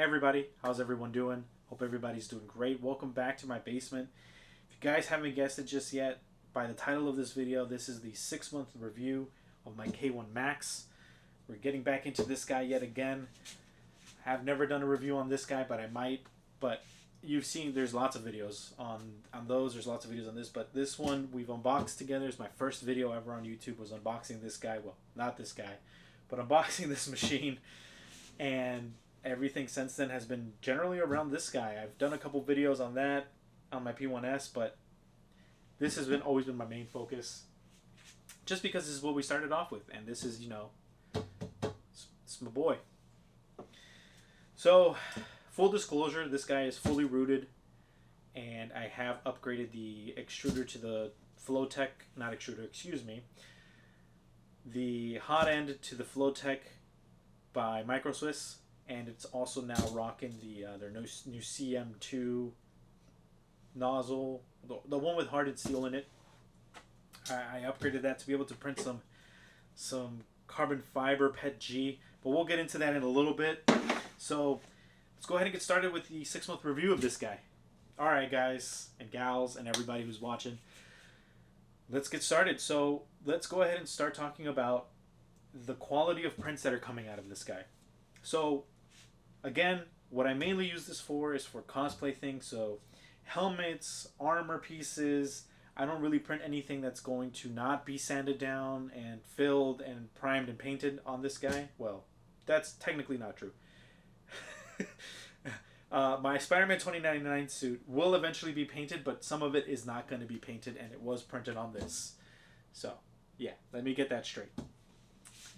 Hey everybody, how's everyone doing? Hope everybody's doing great. Welcome back to my basement. If you guys haven't guessed it just yet, by the title of this video, this is the 6-month review of my K1 Max. We're getting back into this guy yet again. I have never done a review on this guy, but I might. But you've seen there's lots of videos on those, there's lots of videos on this, but this one we've unboxed together. It's my first video ever on YouTube was unboxing this guy. Well, not this guy, but unboxing this machine. And everything since then has been generally around this guy. I've done a couple videos on that on my P1S, but this has been always been my main focus, just because this is what we started off with, and this is, you know, it's my boy. So, full disclosure, this guy is fully rooted, and I have upgraded the extruder to the Flowtech, not extruder, excuse me, the hot end to the Flowtech by Micro Swiss, and it's also now rocking their new CM2 nozzle, the one with hardened steel in it. I upgraded that to be able to print some carbon fiber PET G, but we'll get into that in a little bit. So let's go ahead and get started with the 6-month review of this guy. All right, guys and gals and everybody who's watching, let's get started. So let's go ahead and start talking about the quality of prints that are coming out of this guy. So again, what I mainly use this for is for cosplay things. So helmets, armor pieces. I don't really print anything that's going to not be sanded down and filled and primed and painted on this guy. Well, that's technically not true. My Spider-Man 2099 suit will eventually be painted, but some of it is not going to be painted, and it was printed on this. So yeah, let me get that straight.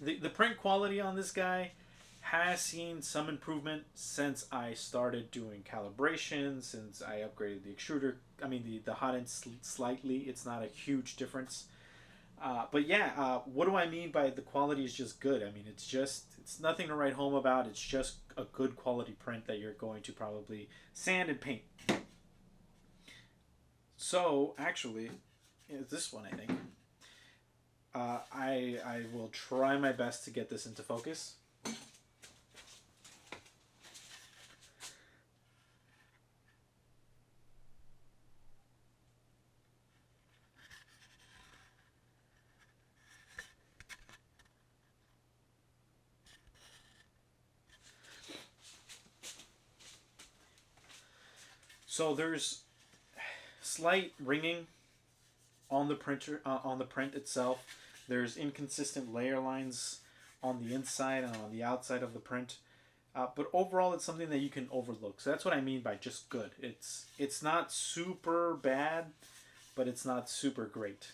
The print quality on this guy has seen some improvement since I started doing calibration, since I upgraded the extruder. I mean, the hot end slightly. It's not a huge difference. But yeah, what do I mean by the quality is just good? I mean, it's nothing to write home about. It's just a good quality print that you're going to probably sand and paint. So, actually, this one, I think. I will try my best to get this into focus. So there's slight ringing on the printer, on the print itself. There's inconsistent layer lines on the inside and on the outside of the print. But overall, it's something that you can overlook. So that's what I mean by just good. It's not super bad, but it's not super great.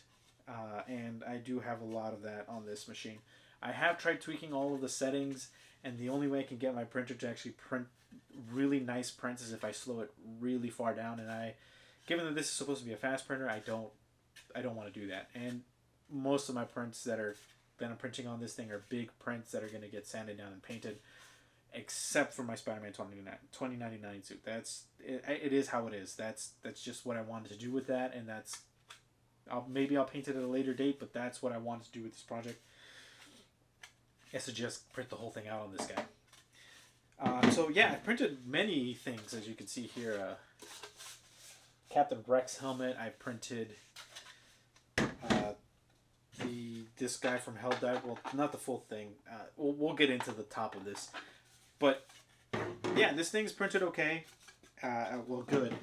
And I do have a lot of that on this machine. I have tried tweaking all of the settings, and the only way I can get my printer to actually print really nice prints is if I slow it really far down. And given that this is supposed to be a fast printer, I don't want to do that. And most of my prints that I'm printing on this thing are big prints that are going to get sanded down and painted, except for my Spider-Man 2099 suit. It is how it is. That's just what I wanted to do with that, and maybe I'll paint it at a later date, but that's what I wanted to do with this project. Is to just print the whole thing out on this guy. So yeah, I printed many things, as you can see here. Captain Rex helmet. I printed this guy from Helldive. Well, not the full thing. We'll get into the top of this, but yeah, this thing's printed okay. Well, good.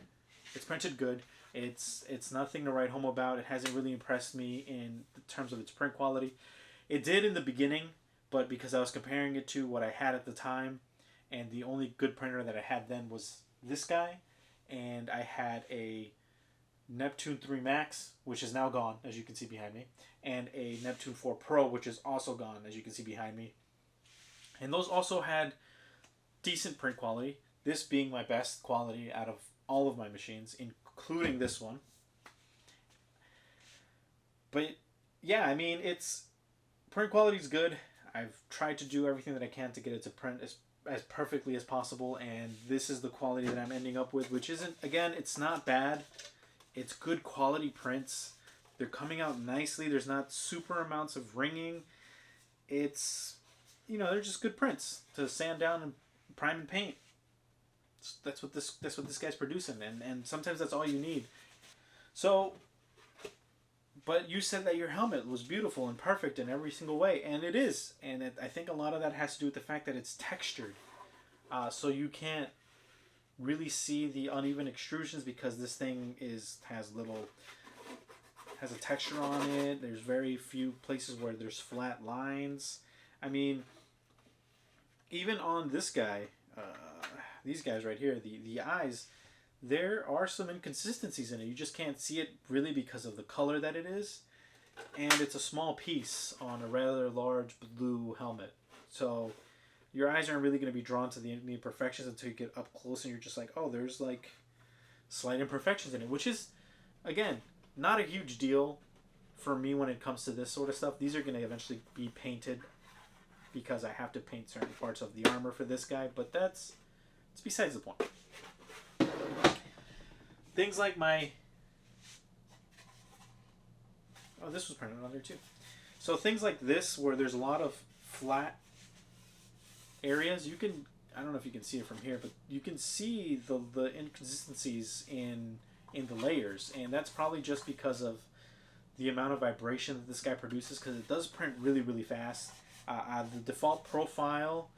It's printed good. It's nothing to write home about. It hasn't really impressed me in terms of its print quality. It did in the beginning, but because I was comparing it to what I had at the time, and the only good printer that I had then was this guy, and I had a Neptune 3 Max, which is now gone, as you can see behind me, and a Neptune 4 Pro, which is also gone, as you can see behind me. And those also had decent print quality, this being my best quality out of all of my machines, including this one. But yeah, I mean, print quality is good. I've tried to do everything that I can to get it to print as perfectly as possible, and this is the quality that I'm ending up with, which isn't, again, it's not bad. It's good quality prints. They're coming out nicely. There's not super amounts of ringing. It's, they're just good prints to sand down and prime and paint. That's what this guy's producing, and sometimes that's all you need. So, but you said that your helmet was beautiful and perfect in every single way, and it is. And I think a lot of that has to do with the fact that it's textured, so you can't really see the uneven extrusions because this thing has a texture on it. There's very few places where there's flat lines. I mean, even on this guy, these guys right here, the eyes, there are some inconsistencies in it. You just can't see it really because of the color that it is. And it's a small piece on a rather large blue helmet. So your eyes aren't really going to be drawn to the imperfections until you get up close and you're just like, oh, there's like slight imperfections in it, which is, again, not a huge deal for me when it comes to this sort of stuff. These are going to eventually be painted because I have to paint certain parts of the armor for this guy, but it's besides the point. Things like my... Oh, this was printed on there too. So things like this, where there's a lot of flat areas, you can... I don't know if you can see it from here, but you can see the inconsistencies in the layers, and that's probably just because of the amount of vibration that this guy produces, because it does print really, really fast. The default profile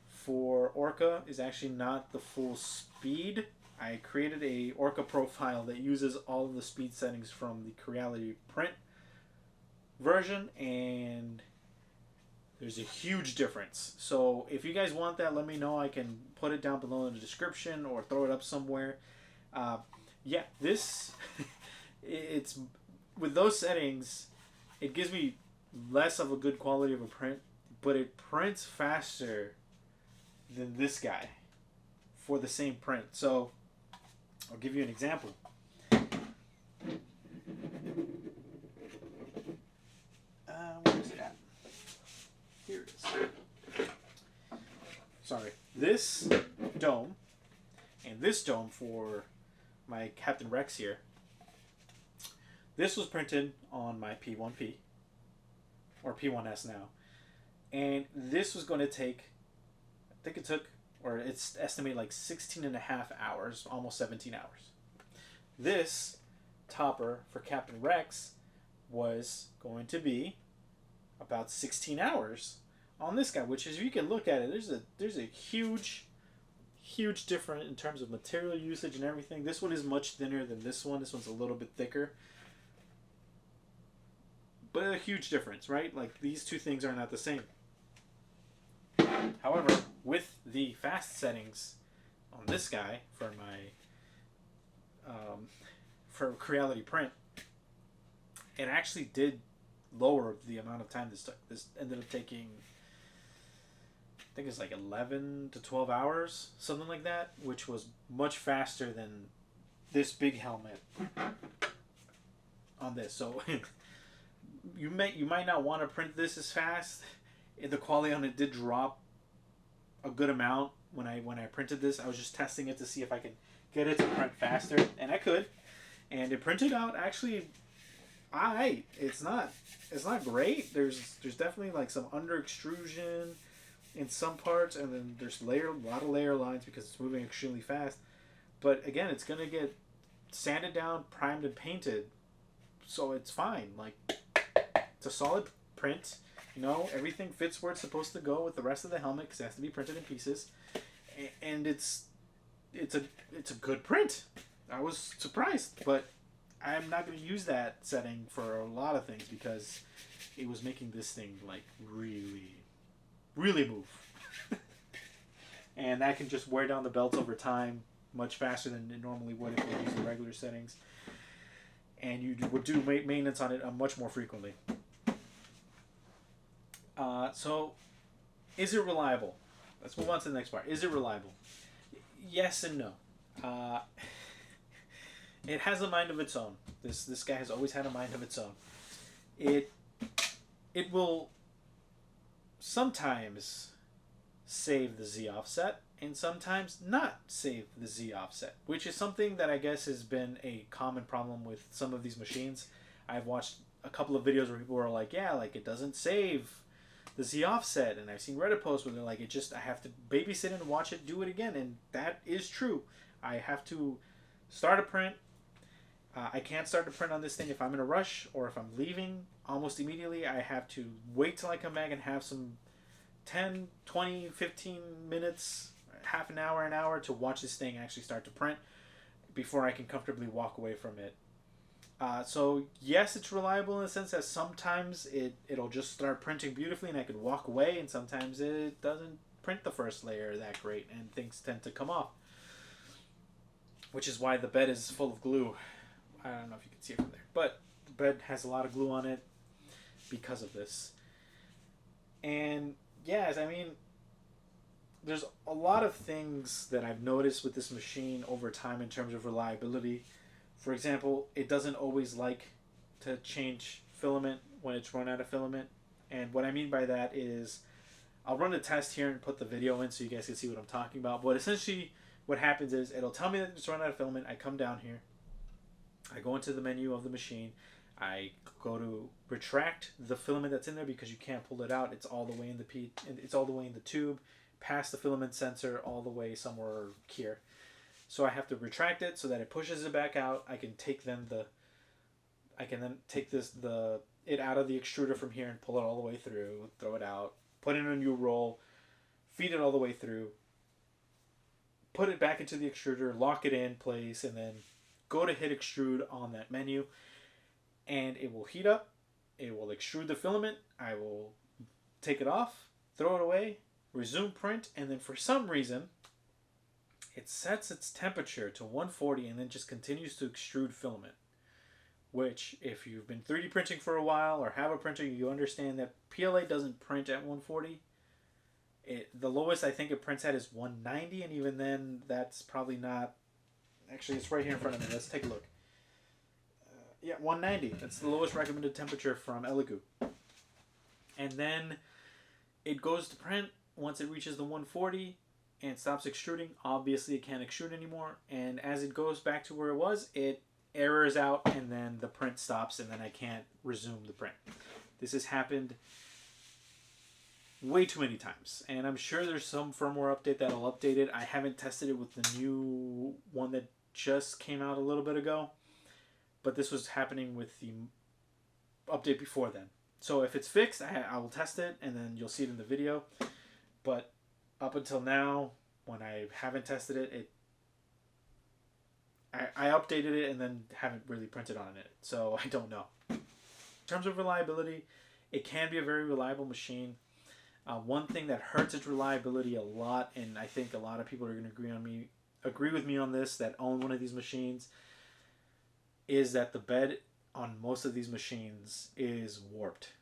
for Orca is actually not the full speed. I created a Orca profile that uses all of the speed settings from the Creality print version, and there's a huge difference. So if you guys want that, let me know. I can put it down below in the description or throw it up somewhere. Yeah, this, it's, with those settings, it gives me less of a good quality of a print, but it prints faster than this guy for the same print. So I'll give you an example. Where is it at? Here it is. Sorry. This dome and this dome for my Captain Rex here. This was printed on my P1P, or P1S now. And this was going to take, I think it took, or it's estimated like 16 and a half hours, almost 17 hours. This topper for Captain Rex was going to be about 16 hours on this guy, which is, if you can look at it, there's a huge difference in terms of material usage and everything. This one is much thinner than this one. This one's a little bit thicker. But a huge difference, right? Like, these two things are not the same. However, with the fast settings on this guy for my for Creality print, it actually did lower the amount of time this took. This ended up taking, I think it's like 11 to 12 hours, something like that, which was much faster than this big helmet on this. So you might not want to print this as fast. The quality on it did drop a good amount when I printed this. I was just testing it to see if I could get it to print faster, and I could, and it printed out actually alright. It's not great. There's definitely like some under extrusion in some parts, and then there's a lot of layer lines because it's moving extremely fast. But again, it's gonna get sanded down, primed, and painted, so it's fine. Like, it's a solid print. You know, everything fits where it's supposed to go with the rest of the helmet because it has to be printed in pieces, and it's a good print. I was surprised, but I'm not going to use that setting for a lot of things because it was making this thing like really, really move, and that can just wear down the belts over time much faster than it normally would if you use the regular settings, and you would do maintenance on it much more frequently. So, is it reliable? Let's move on to the next part. Is it reliable? Yes and no. It has a mind of its own. This guy has always had a mind of its own. It will sometimes save the Z offset and sometimes not save the Z offset, which is something that I guess has been a common problem with some of these machines. I've watched a couple of videos where people are like, yeah, like it doesn't save the Z offset, and I've seen Reddit posts where they're like, it just, I have to babysit and watch it do it again, and that is true. I have to start a print. I can't start a print on this thing if I'm in a rush or if I'm leaving almost immediately. I have to wait till I come back and have some 10, 20, 15 minutes, half an hour to watch this thing actually start to print before I can comfortably walk away from it. So yes, it's reliable in the sense that sometimes it'll just start printing beautifully and I could walk away, and sometimes it doesn't print the first layer that great and things tend to come off. Which is why the bed is full of glue. I don't know if you can see it from there, but the bed has a lot of glue on it because of this. And yes, I mean, there's a lot of things that I've noticed with this machine over time in terms of reliability. For example, it doesn't always like to change filament when it's run out of filament. And what I mean by that is, I'll run a test here and put the video in so you guys can see what I'm talking about. But essentially, what happens is, it'll tell me that it's run out of filament. I come down here. I go into the menu of the machine. I go to retract the filament that's in there because you can't pull it out. It's all the way in it's all the way in the tube, past the filament sensor, all the way somewhere here. So I have to retract it so that it pushes it back out. I can then take it out of the extruder from here and pull it all the way through, throw it out, put it in a new roll, feed it all the way through, put it back into the extruder, lock it in place, and then go to hit extrude on that menu, and it will heat up. It will extrude the filament. I will take it off, throw it away, resume print, and then for some reason, it sets its temperature to 140 and then just continues to extrude filament. Which, if you've been 3D printing for a while or have a printer, you understand that PLA doesn't print at 140. The lowest I think it prints at is 190, and even then, that's probably not... Actually, it's right here in front of me. Let's take a look. Yeah, 190. That's the lowest recommended temperature from Elegoo. And then it goes to print once it reaches the 140 and stops extruding. Obviously, it can't extrude anymore. And as it goes back to where it was, it errors out, and then the print stops, and then I can't resume the print. This has happened way too many times, and I'm sure there's some firmware update that'll update it. I haven't tested it with the new one that just came out a little bit ago, but this was happening with the update before then. So if it's fixed, I will test it, and then you'll see it in the video. But up until now, when I haven't tested it, I updated it and then haven't really printed on it, so I don't know. In terms of reliability, it can be a very reliable machine. One thing that hurts its reliability a lot, and I think a lot of people are going to agree with me on this, that own one of these machines, is that the bed on most of these machines is warped.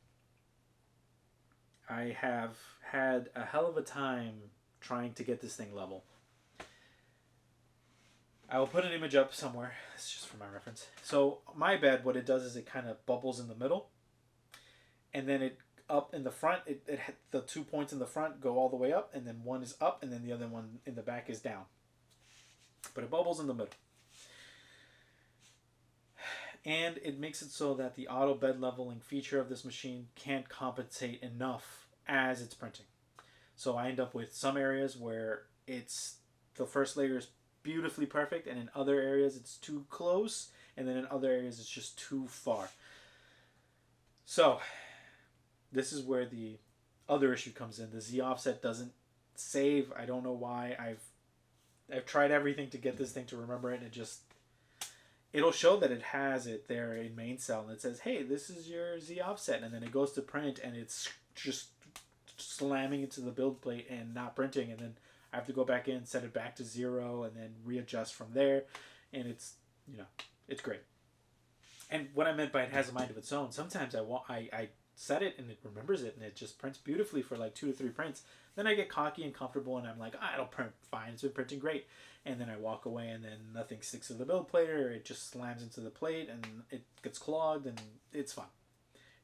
I have had a hell of a time trying to get this thing level. I will put an image up somewhere. It's just for my reference. So my bed, what it does is it kind of bubbles in the middle, and then it up in the front. The 2 points in the front go all the way up, and then one is up, and then the other one in the back is down. But it bubbles in the middle. And it makes it so that the auto bed leveling feature of this machine can't compensate enough as it's printing. So I end up with some areas where the first layer is beautifully perfect, and in other areas it's too close, and then in other areas it's just too far. So this is where the other issue comes in. The Z offset doesn't save. I don't know why. I've tried everything to get this thing to remember it, and it'll show that it has it there in main cell, and it says, hey, this is your Z offset, and then it goes to print, and it's just slamming into the build plate and not printing, and then I have to go back in, set it back to 0, and then readjust from there, and it's great. And what I meant by it has a mind of its own, sometimes I set it and it remembers it, and it just prints beautifully for like 2 to 3 prints. Then I get cocky and comfortable, and I'm like, it'll print fine, it's been printing great. And then I walk away, and then nothing sticks to the build plate, or it just slams into the plate, and it gets clogged, and it's fun.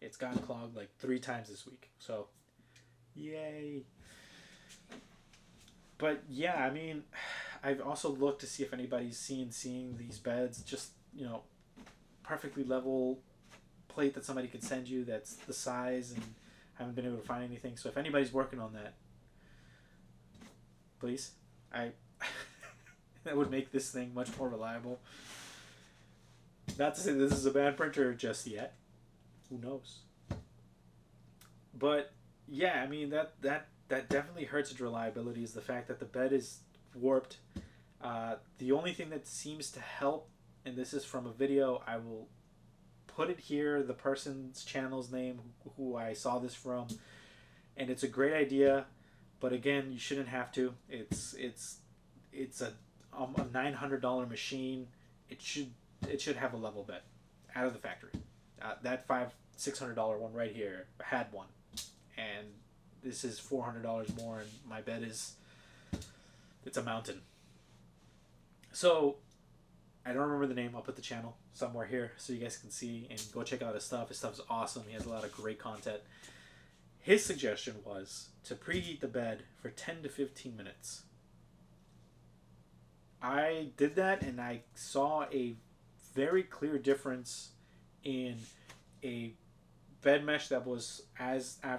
It's gotten clogged like 3 times this week, so yay. But yeah, I mean, I've also looked to see if anybody's seeing these beds, just, perfectly level plate that somebody could send you that's the size and Haven't been able to find anything. So if anybody's working on that, please, I that would make this thing much more reliable. Not to say this is a bad printer just yet. Who knows? But yeah, I mean that definitely hurts its reliability is the fact that the bed is warped. The only thing that seems to help, and this is from a video, I will put it here, the person's channel's name who I saw this from, and it's a great idea, but again, you shouldn't have to. It's a $900 machine. It should have a level bed out of the factory. That $600 one right here had one, and this is $400 more, and my bed it's a mountain. So I don't remember the name. I'll put the channel somewhere here so you guys can see and go check out his stuff. His stuff's awesome. He has a lot of great content. His suggestion was to preheat the bed for 10 to 15 minutes. I did that and I saw a very clear difference in a bed mesh that was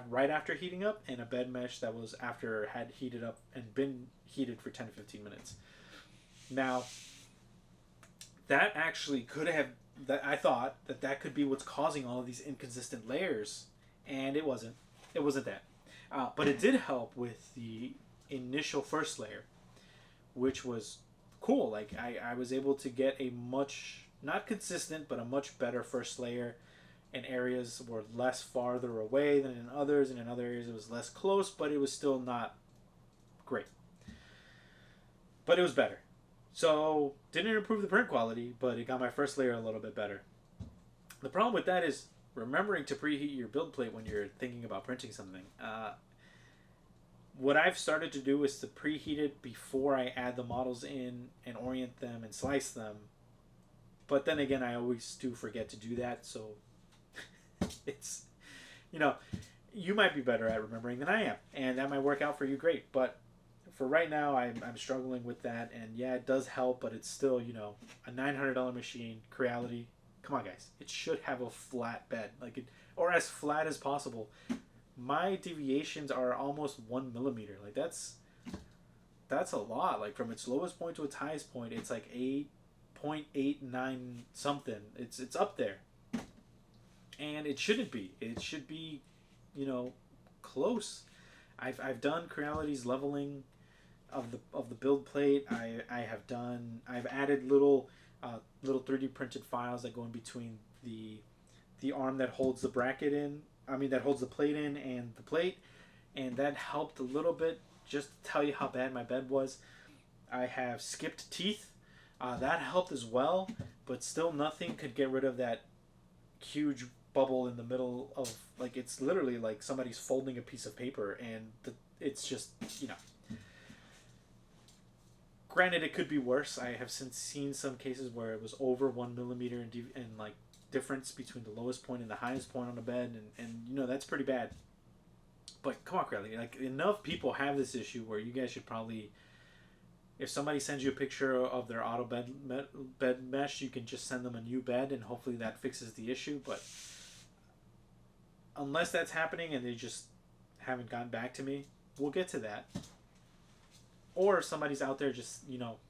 right after heating up and a bed mesh that was after had heated up and been heated for 10 to 15 minutes. Now, that actually could have, that I thought that could be what's causing all of these inconsistent layers, and it wasn't. It wasn't that. But it did help with the initial first layer, which was cool. Like, I was able to get a much, not consistent, but a much better first layer. In areas were less farther away than in others, and in other areas it was less close, but it was still not great. But it was better. So, didn't improve the print quality, but it got my first layer a little bit better. The problem with that is remembering to preheat your build plate when you're thinking about printing something. What I've started to do is to preheat it before I add the models in and orient them and slice them. But then again, I always do forget to do that, so it's, you might be better at remembering than I am, and that might work out for you great, but for right now, I'm struggling with that, and yeah, it does help, but it's still, a $900 machine. Creality, come on, guys. It should have a flat bed, or as flat as possible. My deviations are almost 1 millimeter. Like, that's a lot. Like, from its lowest point to its highest point, it's like 8.89 something. It's up there. And it shouldn't be. It should be, close. I've done Creality's leveling of the build plate. I've added little 3D printed files that go in between the arm that holds the bracket in. That holds the plate in and the plate, and that helped a little bit. Just to tell you how bad my bed was, I have skipped teeth. That helped as well, but still nothing could get rid of that huge bubble in the middle of, it's literally like somebody's folding a piece of paper, and it's just, Granted, it could be worse. I have since seen some cases where it was over 1 millimeter in difference between the lowest point and the highest point on the bed, and that's pretty bad. But come on, Creality, enough people have this issue where you guys should probably, if somebody sends you a picture of their auto bed mesh, you can just send them a new bed, and hopefully that fixes the issue. But unless that's happening and they just haven't gotten back to me, we'll get to that. Or if somebody's out there just,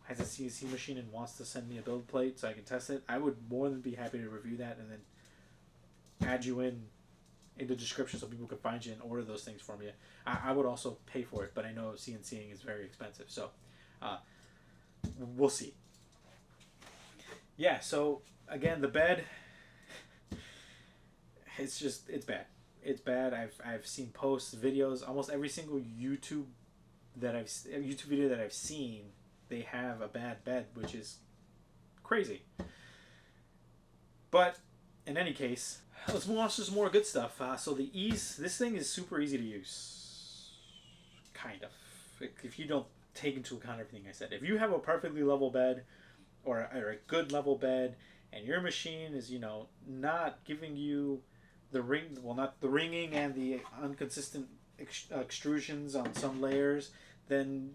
has a CNC machine and wants to send me a build plate so I can test it, I would more than be happy to review that and then add you in the description so people can find you and order those things from you. I would also pay for it, but I know CNCing is very expensive. So we'll see. Yeah, so again, the bed, it's bad. It's bad. I've seen posts, videos, almost every single YouTube video that I've seen, they have a bad bed, which is crazy. But in any case, let's move on to some more good stuff. So the ease, this thing is super easy to use, kind of, if you don't take into account everything I said. If you have a perfectly level bed or a good level bed, and your machine is not giving you not the ringing and the inconsistent extrusions on some layers, then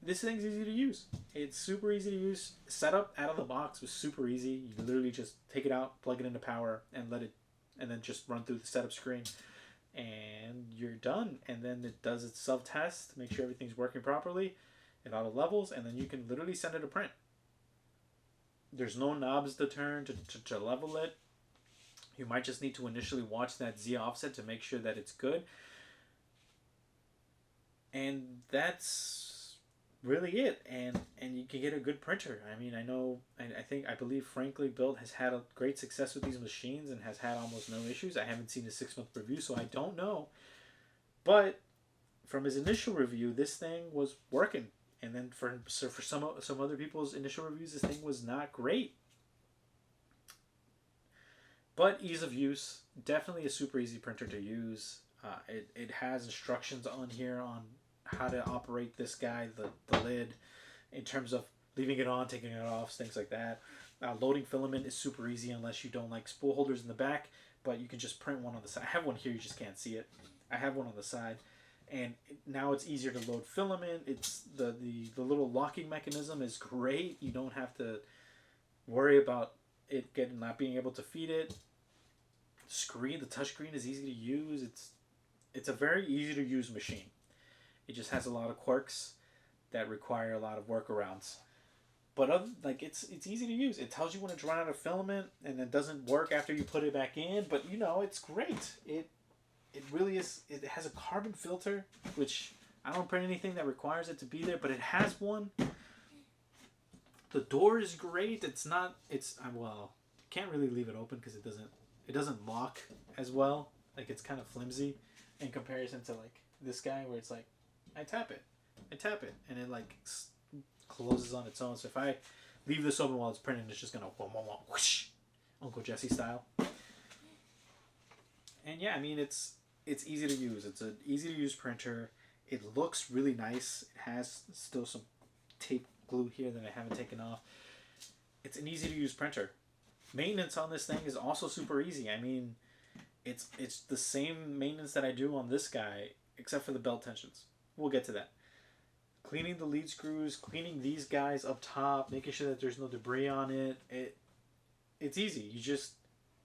this thing's easy to use. It's super easy to use. Setup out of the box was super easy. You literally just take it out, plug it into power, and then just run through the setup screen, and you're done. And then it does its self-test, make sure everything's working properly at all the levels, and then you can literally send it to print. There's no knobs to turn to level it. You might just need to initially watch that Z offset to make sure that it's good. And that's really it. And you can get a good printer. I mean, I believe Frankly Built has had a great success with these machines and has had almost no issues. I haven't seen a 6-month review, so I don't know. But from his initial review, this thing was working. And then for some other people's initial reviews, this thing was not great. But ease of use, definitely a super easy printer to use. It has instructions on here on how to operate this guy, the lid, in terms of leaving it on, taking it off, things like that. Loading filament is super easy unless you don't like spool holders in the back, but you can just print one on the side. I have one here, you just can't see it. I have one on the side. And now it's easier to load filament. It's the little locking mechanism is great. You don't have to worry about it not being able to feed it. The touch screen is easy to use. It's a very easy to use machine. It just has a lot of quirks that require a lot of workarounds. But it's easy to use. It tells you when it's run out of filament, and it doesn't work after you put it back in. But it's great. It really is. It has a carbon filter, which I don't print anything that requires it to be there, but it has one. The door is great. Can't really leave it open because it doesn't lock as well. Like, it's kind of flimsy in comparison to like this guy, where it's like I tap it, and it like closes on its own. So if I leave this open while it's printing, it's just gonna whoosh, Uncle Jesse style. And yeah, I mean, it's easy to use. It's an easy to use printer. It looks really nice. It has still some tape glue here that I haven't taken off. It's an easy to use printer. Maintenance on this thing is also super easy. I mean, it's the same maintenance that I do on this guy, except for the belt tensions. We'll get to that. Cleaning the lead screws, cleaning these guys up top, making sure that there's no debris on it. It's easy.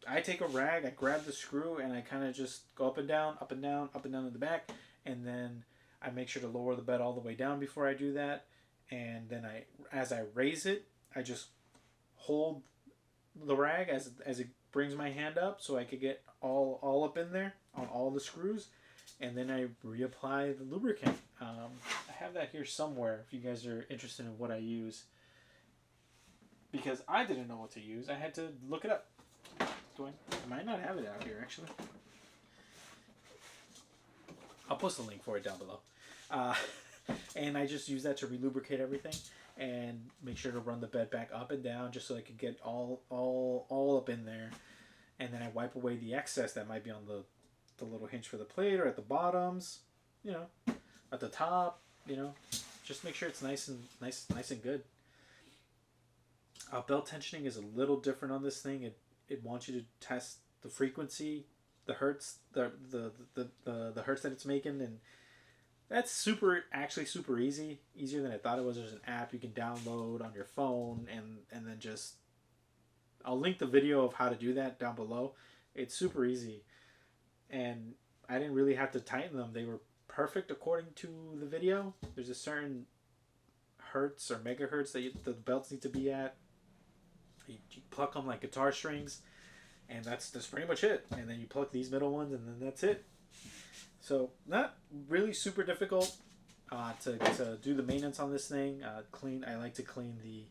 I take a rag, I grab the screw, and I kind of just go up and down, up and down, up and down in the back, and then I make sure to lower the bed all the way down before I do that. And then as I raise it, I just hold the rag as it brings my hand up, so I could get all up in there on all the screws, and then I reapply the lubricant. I have that here somewhere if you guys are interested in what I use, because I didn't know what to use. I had to look it up. I might not have it out here, actually. I'll post a link for it down below. And I just use that to relubricate everything and make sure to run the bed back up and down just so I can get all up in there. And then I wipe away the excess that might be on the little hinge for the plate or at the bottoms, at the top, just make sure it's nice and good. Belt tensioning is a little different on this thing. It wants you to test the frequency, the hertz, the hertz that it's making, and that's super easy, easier than I thought it was. There's an app you can download on your phone, and then just, I'll link the video of how to do that down below. It's super easy, and I didn't really have to tighten them. They were perfect according to the video. There's a certain hertz or megahertz that the belts need to be at. You pluck them like guitar strings, and that's pretty much it. And then you pluck these middle ones, and then that's it. So not really super difficult to do the maintenance on this thing. I like to clean the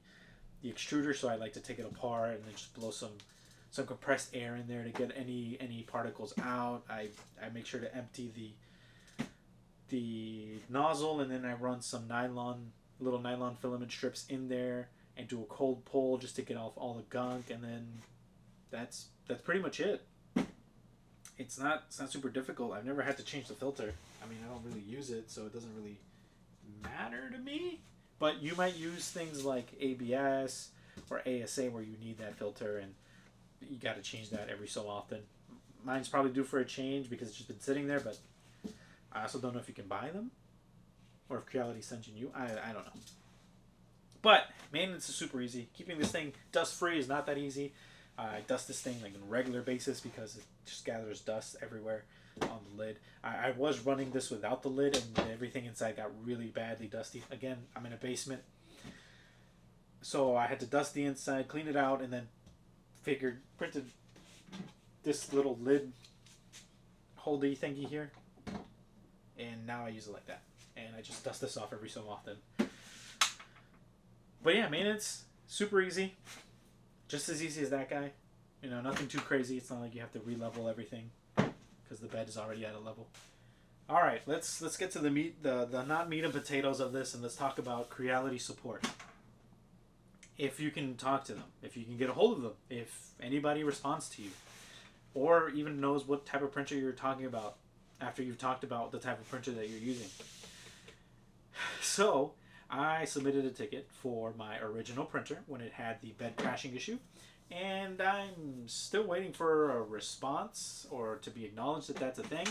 extruder, so I like to take it apart and then just blow some compressed air in there to get any particles out. I make sure to empty the nozzle, and then I run some little nylon filament strips in there and do a cold pull just to get off all the gunk, and then that's pretty much it. It's not super difficult. I've never had to change the filter. I mean, I don't really use it, so it doesn't really matter to me. But you might use things like ABS or ASA where you need that filter, and you got to change that every so often. Mine's probably due for a change because it's just been sitting there, but I also don't know if you can buy them or if Creality sends you. I don't know. But maintenance is super easy. Keeping this thing dust free is not that easy. I dust this thing like on a regular basis because it just gathers dust everywhere. on the lid. I was running this without the lid, and everything inside got really badly dusty. Again, I'm in a basement, so I had to dust the inside, clean it out, and then printed this little lid holdy thingy here, and now I use it like that, and I just dust this off every so often. But yeah, maintenance super easy, just as easy as that guy. You know, nothing too crazy. It's not like you have to re-level everything because the bed is already at a level. All right, let's get to the meat, the not meat and potatoes of this, and let's talk about Creality support. If you can talk to them, if you can get a hold of them, if anybody responds to you, or even knows what type of printer you're talking about after you've talked about the type of printer that you're using. So I submitted a ticket for my original printer when it had the bed crashing issue, and I'm still waiting for a response or to be acknowledged that that's a thing,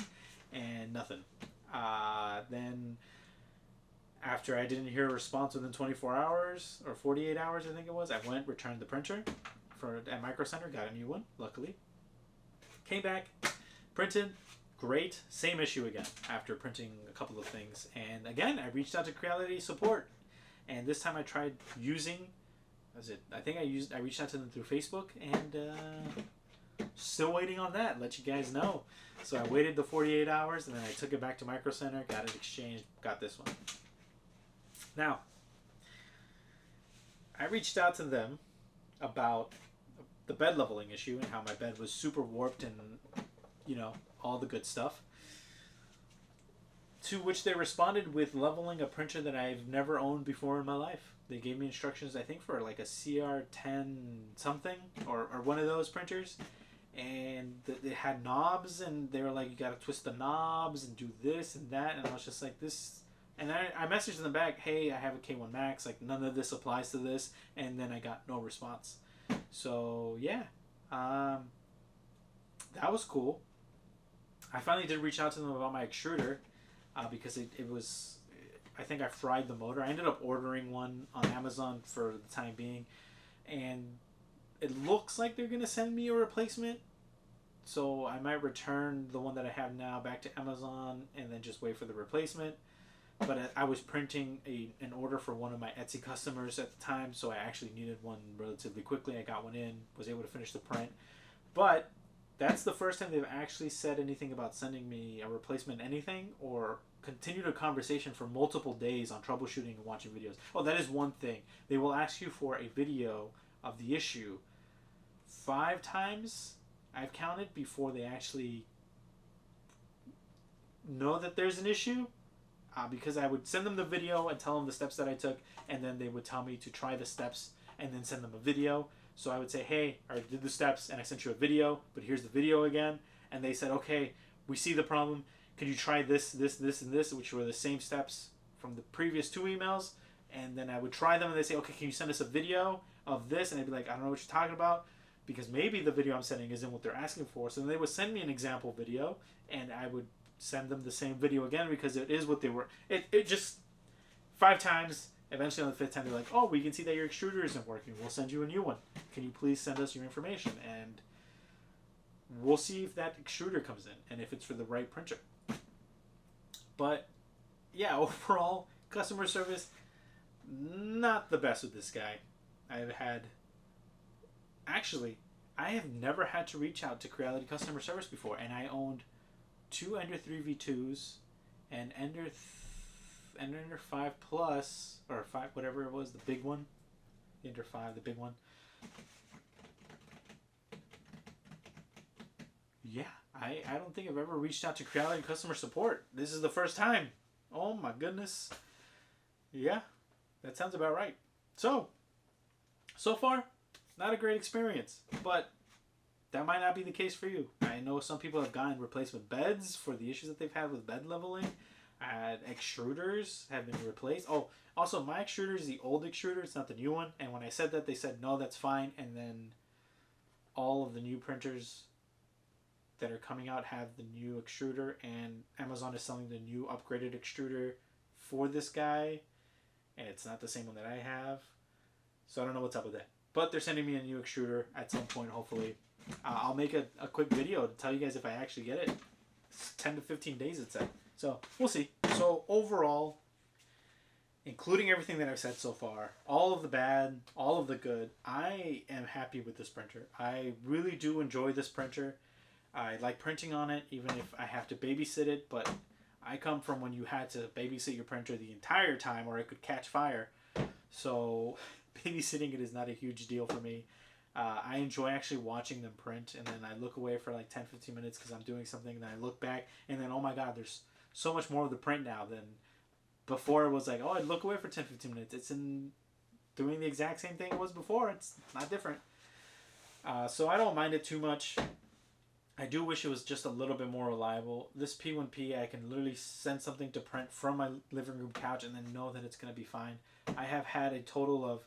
and nothing. Then after I didn't hear a response within 24 hours or 48 hours, I think it was, I went, returned the printer at Micro Center, got a new one, luckily. Came back, printed, great, same issue again after printing a couple of things. And again, I reached out to Creality support, and this time I tried using, I reached out to them through Facebook, and still waiting on that, let you guys know. So I waited the 48 hours, and then I took it back to Micro Center, got it exchanged, got this one. Now, I reached out to them about the bed leveling issue and how my bed was super warped and, you know, all the good stuff. To which they responded with leveling a printer that I've never owned before in my life. They gave me instructions, I think, for like a CR10 something, or one of those printers. And it had knobs, and they were like, you gotta twist the knobs and do this and that. And I was just like, this... And I messaged them back, hey, I have a K1 Max, like none of this applies to this. And then I got no response. So, yeah. That was cool. I finally did reach out to them about my extruder. Because it was, I think I fried the motor. I ended up ordering one on Amazon for the time being, and it looks like they're gonna send me a replacement, so I might return the one that I have now back to Amazon and then just wait for the replacement. But I was printing an order for one of my Etsy customers at the time, so I actually needed one relatively quickly. I got one in, was able to finish the print, but that's the first time they've actually said anything about sending me a replacement anything, or continued a conversation for multiple days on troubleshooting and watching videos. Oh, that is one thing. They will ask you for a video of the issue 5 times, I've counted, before they actually know that there's an issue. Because I would send them the video and tell them the steps that I took, and then they would tell me to try the steps and then send them a video. So I would say, hey, I did the steps and I sent you a video, but here's the video again. And they said, okay, we see the problem. Can you try this, this, this, and this, which were the same steps from the previous 2 emails. And then I would try them, and they say, okay, can you send us a video of this? And I'd be like, I don't know what you're talking about, because maybe the video I'm sending isn't what they're asking for. So then they would send me an example video, and I would send them the same video again, because it is what they were. It just 5 times. Eventually on the 5th time, they're like, oh, we can see that your extruder isn't working. We'll send you a new one. Can you please send us your information? And we'll see if that extruder comes in and if it's for the right printer. But yeah, overall, customer service, not the best with this guy. I have never had to reach out to Creality customer service before, and I owned 2 Ender 3v2s and Ender 5 Plus, or 5, whatever it was, the big one. The Ender 5, the big one. Yeah, I don't think I've ever reached out to Creality customer support. This is the first time. Oh my goodness. Yeah, that sounds about right. So far, not a great experience, but that might not be the case for you. I know some people have gotten replacement beds for the issues that they've had with bed leveling. Extruders have been replaced. Oh, also, my extruder is the old extruder. It's not the new one. And when I said that, they said, no, that's fine. And then all of the new printers that are coming out have the new extruder. And Amazon is selling the new upgraded extruder for this guy. And it's not the same one that I have. So I don't know what's up with that. But they're sending me a new extruder at some point, hopefully. I'll make a quick video to tell you guys if I actually get it. 10 to 15 days, it said. So we'll see. So overall, including everything that I've said so far, all of the bad, all of the good, I am happy with this printer. I really do enjoy this printer. I like printing on it, even if I have to babysit it, but I come from when you had to babysit your printer the entire time or it could catch fire. So babysitting it is not a huge deal for me. I enjoy actually watching them print, and then I look away for like 10-15 minutes because I'm doing something, and then I look back, and then, oh my god, there's so much more of the print now than before. It was like, oh, I'd look away for 10-15 minutes. It's in doing the exact same thing it was before. It's not different. So I don't mind it too much. I do wish it was just a little bit more reliable. This P1P, I can literally send something to print from my living room couch and then know that it's going to be fine. I have had a total of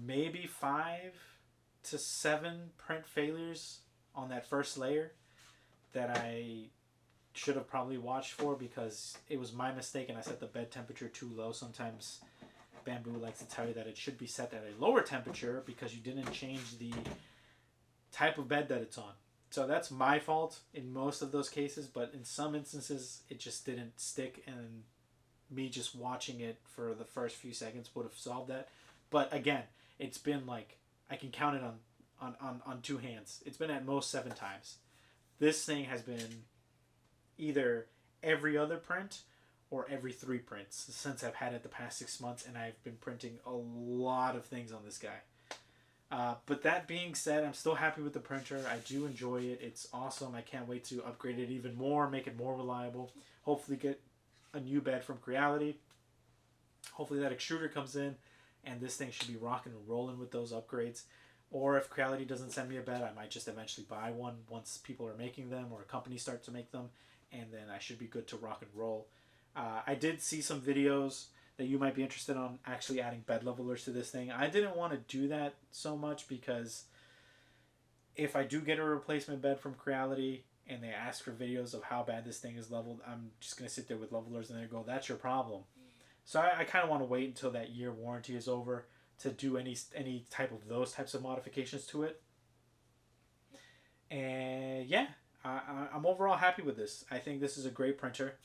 maybe 5 to 7 print failures on that first layer that I should have probably watched for because it was my mistake and I set the bed temperature too low. Sometimes Bamboo likes to tell you that it should be set at a lower temperature because you didn't change the type of bed that it's on. So that's my fault in most of those cases, but in some instances it just didn't stick, and me just watching it for the first few seconds would have solved that. But again, it's been like, I can count it on 2 hands. It's been at most 7 times. This thing has been either every other print or every 3 prints since I've had it the past 6 months, and I've been printing a lot of things on this guy. But that being said, I'm still happy with the printer. I do enjoy it. It's awesome. I can't wait to upgrade it even more, make it more reliable. Hopefully get a new bed from Creality. Hopefully that extruder comes in, and this thing should be rocking and rolling with those upgrades. Or if Creality doesn't send me a bed, I might just eventually buy one once people are making them or a company starts to make them, and then I should be good to rock and roll. I did see some videos that you might be interested on actually adding bed levelers to this thing. I didn't want to do that so much because if I do get a replacement bed from Creality and they ask for videos of how bad this thing is leveled, I'm just going to sit there with levelers and they go, that's your problem. So I kind of want to wait until that year warranty is over to do any type of those types of modifications to it. And yeah, I'm overall happy with this. I think this is a great printer.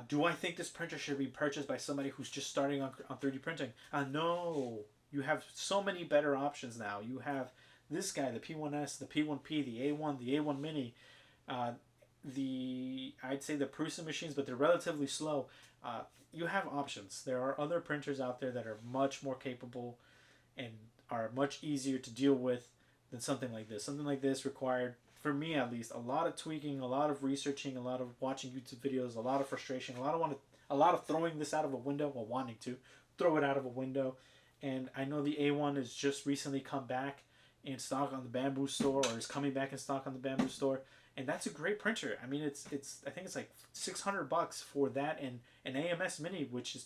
Do I think this printer should be purchased by somebody who's just starting on 3D printing? No. You have so many better options now. You have this guy, the P1S, the P1P, the A1, the A1 Mini, I'd say the Prusa machines, but they're relatively slow. You have options. There are other printers out there that are much more capable and are much easier to deal with than something like this. Something like this required, for me at least, a lot of tweaking, a lot of researching, a lot of watching YouTube videos, a lot of frustration, a lot of throwing this out of a window, well, wanting to throw it out of a window. And I know the A1 has just recently come back in stock on the Bamboo store, or is coming back in stock on the Bamboo store, and that's a great printer. I mean, it's I think it's like $600 for that and an AMS Mini, which is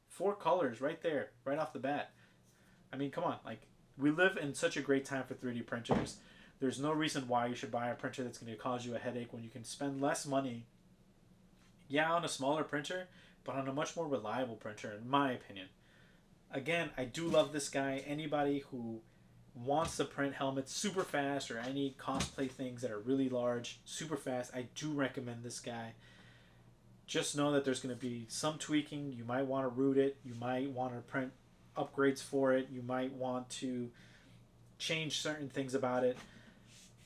4 colors right there, right off the bat. I mean, come on, like, we live in such a great time for 3D printers. There's no reason why you should buy a printer that's going to cause you a headache when you can spend less money, yeah, on a smaller printer, but on a much more reliable printer, in my opinion. Again, I do love this guy. Anybody who wants to print helmets super fast or any cosplay things that are really large, super fast, I do recommend this guy. Just know that there's going to be some tweaking. You might want to root it. You might want to print upgrades for it. You might want to change certain things about it.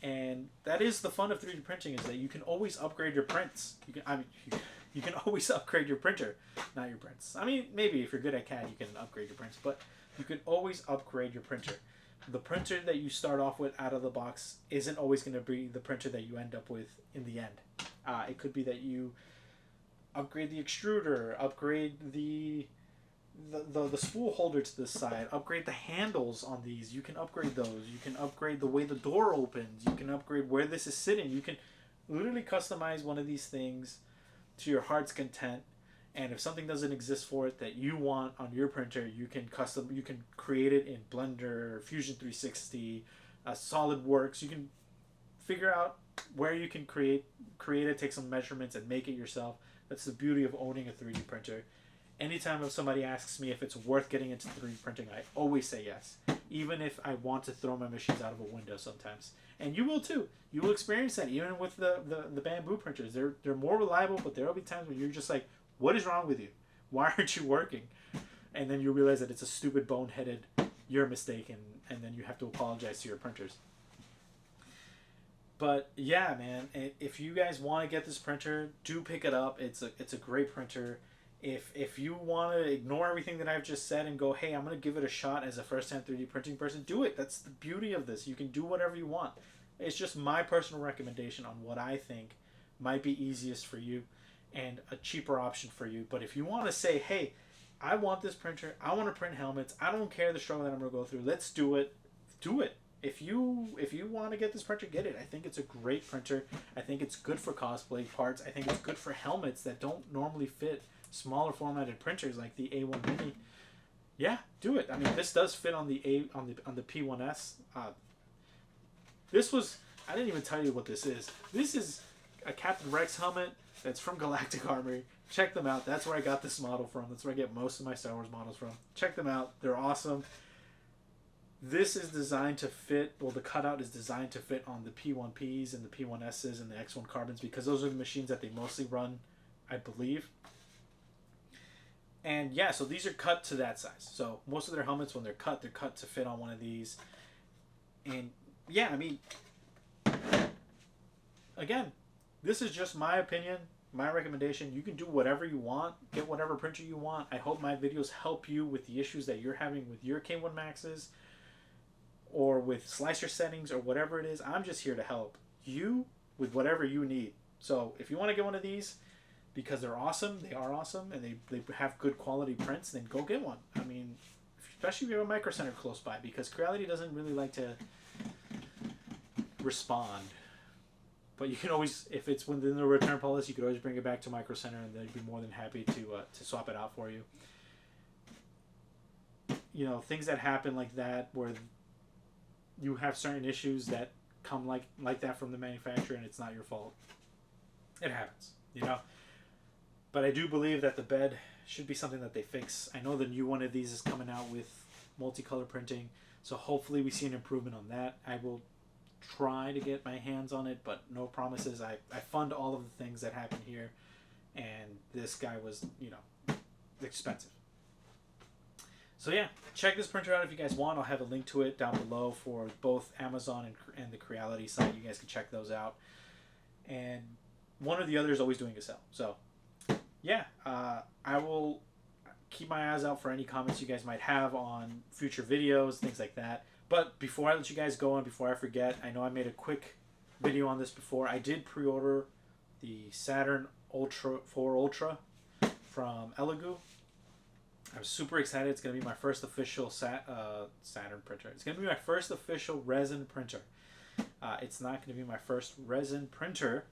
And that is the fun of 3D printing, is that you can always upgrade your prints. You can always upgrade your printer, not your prints. I mean, maybe if you're good at CAD, you can upgrade your prints, but you can always upgrade your printer. The printer that you start off with out of the box isn't always going to be the printer that you end up with in the end. It could be that you upgrade the extruder, upgrade the spool holder to the side, upgrade the handles on these. You can upgrade those. You can upgrade the way the door opens. You can upgrade where this is sitting. You can literally customize one of these things to your heart's content. And if something doesn't exist for it that you want on your printer, you can create it in Blender, Fusion 360, SolidWorks. You can figure out where you can create it, take some measurements, and make it yourself. That's the beauty of owning a 3D printer. Anytime if somebody asks me if it's worth getting into 3D printing, I always say yes. Even if I want to throw my machines out of a window sometimes. And you will too. You will experience that even with the Bambu printers. They're more reliable, but there will be times when you're just like, what is wrong with you? Why aren't you working? And then you realize that it's a stupid, boneheaded, you're mistaken, and then you have to apologize to your printers. But yeah, man, if you guys want to get this printer, do pick it up. It's a great printer. If you want to ignore everything that I've just said and go, hey, I'm going to give it a shot as a first-time 3D printing person, do it. That's the beauty of this. You can do whatever you want. It's just my personal recommendation on what I think might be easiest for you and a cheaper option for you. But if you want to say, hey, I want this printer, I want to print helmets, I don't care the struggle that I'm going to go through, let's do it, do it. If you want to get this printer, get it. I think it's a great printer. I think it's good for cosplay parts. I think it's good for helmets that don't normally fit smaller formatted printers like the A1 Mini. Yeah, do it. I mean, this does fit on the P1S. This was, I didn't even tell you what this is. This is a Captain Rex helmet that's from Galactic Armory. Check them out. That's where I got this model from. That's where I get most of my Star Wars models from. Check them out. They're awesome. This is designed to fit, well, the cutout is designed to fit on the P1Ps and the P1Ss and the X1 Carbons because those are the machines that they mostly run, I believe. And yeah, so these are cut to that size. So most of their helmets, when they're cut to fit on one of these. And yeah, I mean, again, this is just my opinion, my recommendation. You can do whatever you want, get whatever printer you want. I hope my videos help you with the issues that you're having with your K1 Maxes or with slicer settings or whatever it is. I'm just here to help you with whatever you need. So if you want to get one of these, because they're awesome, they are awesome, and they have good quality prints, then go get one. I mean, especially if you have a Micro Center close by, because Creality doesn't really like to respond. But you can always, if it's within the return policy, you could always bring it back to Micro Center, and they'd be more than happy to swap it out for you. You know, things that happen like that, where you have certain issues that come like that from the manufacturer, and it's not your fault. It happens, you know. But I do believe that the bed should be something that they fix. I know the new one of these is coming out with multicolor printing, so hopefully we see an improvement on that. I will try to get my hands on it, but no promises. I fund all of the things that happen here, and this guy was, you know, expensive. So yeah, check this printer out if you guys want. I'll have a link to it down below for both Amazon and the Creality site. You guys can check those out. And one or the other is always doing a sale. So yeah, I will keep my eyes out for any comments you guys might have on future videos, things like that. But before I let you guys go and before I forget, I know I made a quick video on this before. I did pre-order the Saturn Ultra 4 Ultra from Elegoo. I was super excited. It's going to be my first official Saturn printer. It's going to be my first official resin printer. It's not going to be my first resin printer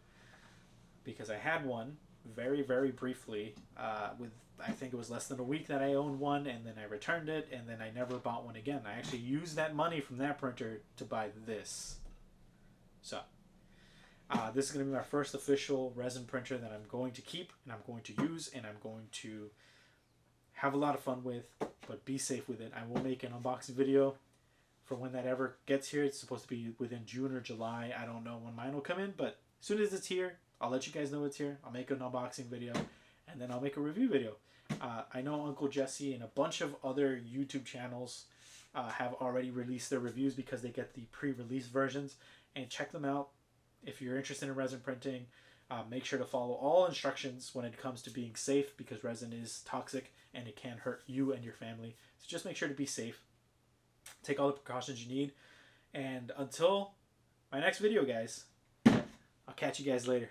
because I had one very, very briefly with, I think it was less than a week that I owned one, and then I returned it, and then I never bought one again. I actually used that money from that printer to buy this. So this is going to be my first official resin printer that I'm going to keep and I'm going to use and I'm going to have a lot of fun with, but be safe with it. I will make an unboxing video for when that ever gets here. It's supposed to be within June or July. I don't know when mine will come in, but as soon as it's here, I'll let you guys know it's here. I'll make an unboxing video, and then I'll make a review video. I know Uncle Jesse and a bunch of other YouTube channels have already released their reviews because they get the pre-release versions, and check them out if you're interested in resin printing. Make sure to follow all instructions when it comes to being safe, because resin is toxic and it can hurt you and your family. So just make sure to be safe. Take all the precautions you need. And until my next video, guys, I'll catch you guys later.